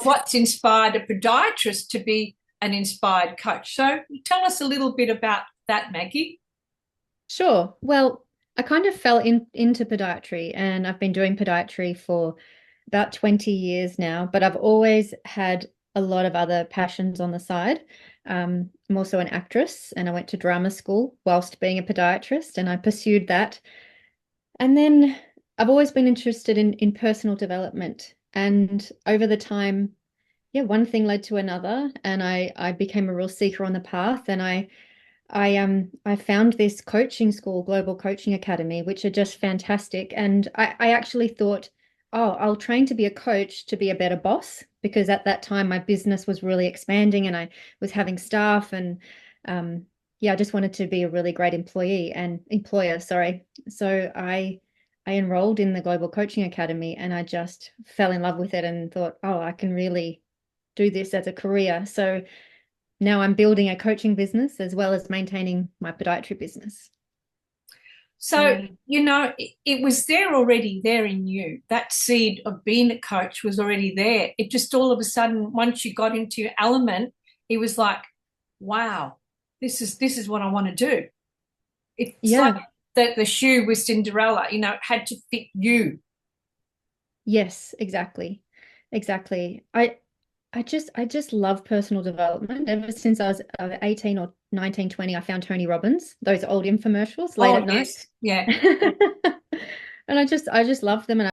what's inspired a podiatrist to be an inspired coach. So tell us a little bit about that, Maggie. Sure. Well, I kind of fell into podiatry and I've been doing podiatry for about 20 years now, but I've always had a lot of other passions on the side. I'm also an actress and I went to drama school whilst being a podiatrist and I pursued that. And then I've always been interested in personal development. And over the time, yeah, one thing led to another and I became a real seeker on the path and I found this coaching school, Global Coaching Academy, which are just fantastic. And I actually thought, oh, I'll train to be a coach to be a better boss because at that time my business was really expanding and I was having staff and yeah, I just wanted to be a really great employee and employer, sorry. So I enrolled in the Global Coaching Academy and I just fell in love with it and thought, oh, I can really do this as a career. So now I'm building a coaching business as well as maintaining my podiatry business. So, Yeah. it was there already there in you. That seed of being a coach was already there. It just all of a sudden, once you got into your element, it was like, wow, this is what I want to do. It's like Yeah. the shoe with Cinderella, it had to fit you. Yes, exactly. Exactly. I just love personal development. Ever since I was 18 or 19, 20, I found Tony Robbins, those old infomercials late Oh, at night. yes. Yeah. And I just love them and